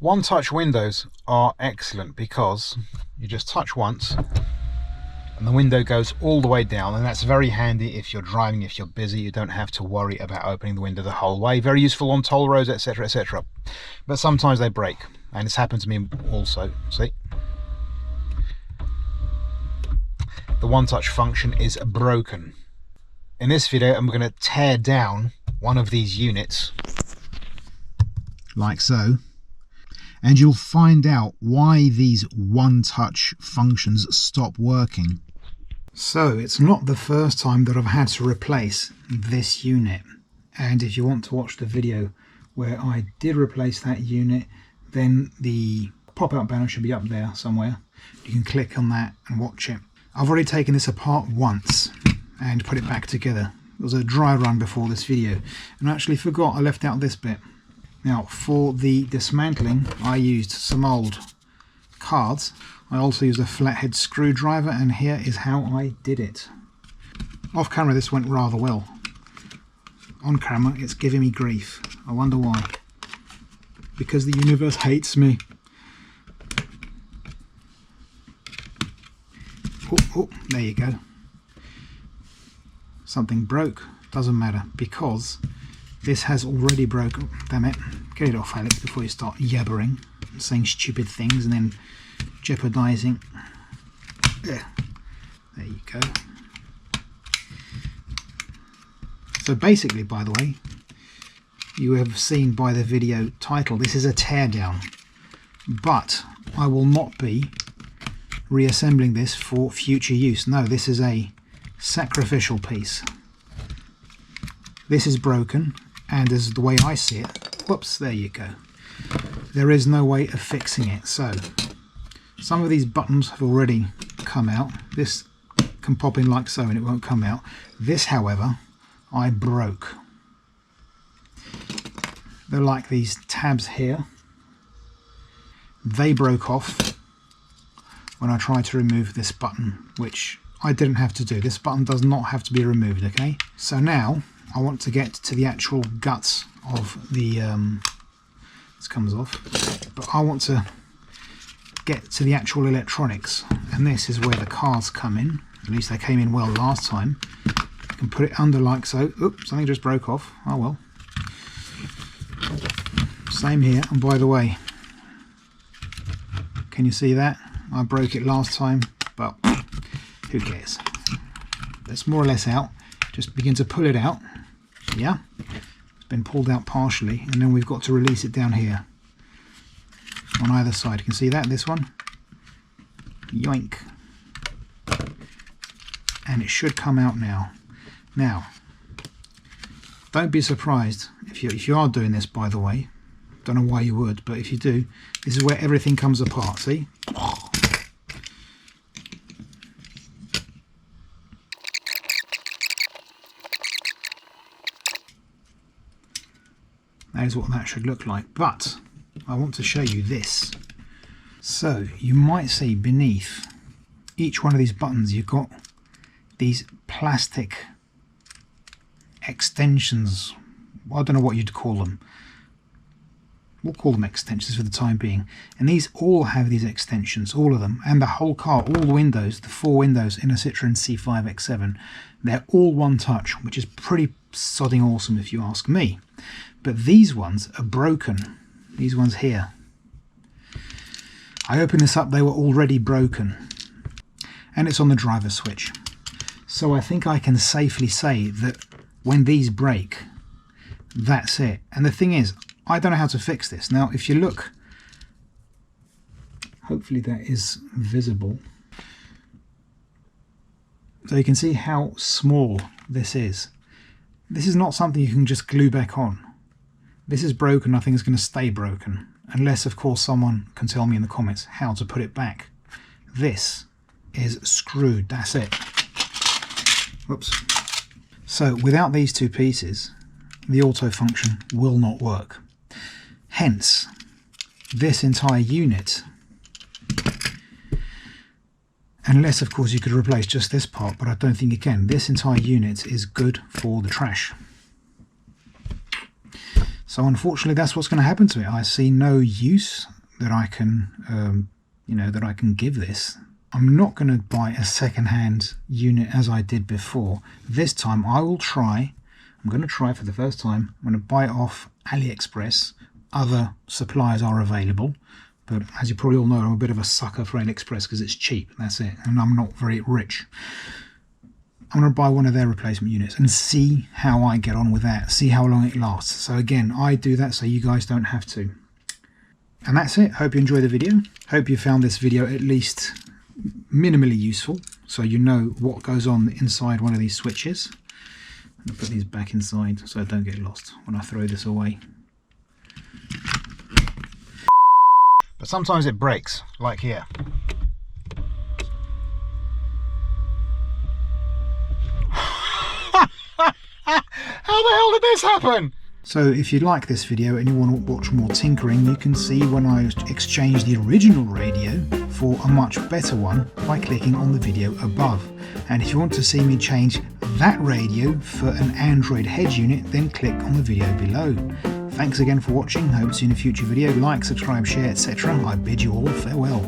One-touch windows are excellent because you just touch once and the window goes all the way down, and that's very handy if you're driving, if you're busy. You don't have to worry about opening the window the whole way. Very useful on toll roads, etc, etc. But sometimes they break, and it's happened to me also. See, the one-touch function is broken. In this video I'm going to tear down one of these units like so, and you'll find out why these one-touch functions stop working. So it's not the first time that I've had to replace this unit, and if you want to watch the video where I did replace that unit, then the pop-out banner should be up there somewhere. You can click on that and watch it. I've already taken this apart once and put it back together. It was a dry run before this video, and I actually forgot I left out this bit. Now, for the dismantling, I used some old cards. I also used a flathead screwdriver, and here is how I did it. Off camera this went rather well. On camera it's giving me grief. I wonder why. Because the universe hates me. Oh, there you go. Something broke. Doesn't matter, because this has already broken. Damn it. Get it off, Alex, before you start yabbering, saying stupid things and then jeopardizing. There you go. So basically, by the way, you have seen by the video title, this is a teardown, but I will not be reassembling this for future use. No, this is a sacrificial piece. This is broken, and as the way I see it, whoops, there you go. There is no way of fixing it. So some of these buttons have already come out. This can pop in like so and it won't come out. This, however, I broke. They're like these tabs here. They broke off when I tried to remove this button, which I didn't have to do. This button does not have to be removed, okay? So now I want to get to the actual guts of the this comes off, but I want to get to the actual electronics, and this is where the cards come in. At least they came in well last time. You can put it under like so. Oops, something just broke off. Oh well. Same here. And by the way, can you see that? I broke it last time, but who cares? It's more or less out. Just begin to pull it out. Yeah, it's been pulled out partially, and then we've got to release it down here on either side. You can see that, this one. Yoink. And it should come out now. Now, don't be surprised if you are doing this, by the way. Don't know why you would, but if you do, this is where everything comes apart, see? That is what that should look like, but I want to show you this. So you might see beneath each one of these buttons you've got these plastic extensions. I don't know what you'd call them. We'll call them extensions for the time being. And these all have these extensions, all of them, and the whole car, all the windows, the 4 windows in a Citroen C5 X7, they're all one touch, which is pretty sodding awesome if you ask me. But these ones are broken. These ones here. I opened this up, they were already broken. And it's on the driver switch. So I think I can safely say that when these break, that's it. And the thing is, I don't know how to fix this. Now, if you look, hopefully that is visible. So you can see how small this is. This is not something you can just glue back on. This is broken. I think it's going to stay broken. Unless, of course, someone can tell me in the comments how to put it back. This is screwed. That's it. Whoops. So without these two pieces, the auto function will not work. Hence, this entire unit, unless of course you could replace just this part, but I don't think you can, this entire unit is good for the trash. So unfortunately that's what's going to happen to it. I see no use that I can that I can give this. I'm not going to buy a second-hand unit as I did before. This time I'm going to try for the first time, I'm going to buy it off AliExpress. Other suppliers are available, but as you probably all know, I'm a bit of a sucker for AliExpress because it's cheap, that's it, and I'm not very rich. I'm going to buy one of their replacement units and see how I get on with that, see how long it lasts. So again, I do that so you guys don't have to. And that's it. Hope you enjoyed the video. Hope you found this video at least minimally useful, so you know what goes on inside one of these switches. I'm going to put these back inside so I don't get lost when I throw this away. But sometimes it breaks, like here. How the hell did this happen? So if you like this video and you want to watch more tinkering, you can see when I exchange the original radio for a much better one by clicking on the video above. And if you want to see me change that radio for an Android head unit, then click on the video below. Thanks again for watching. Hope to see you in a future video. Like, subscribe, share, etc. I bid you all farewell.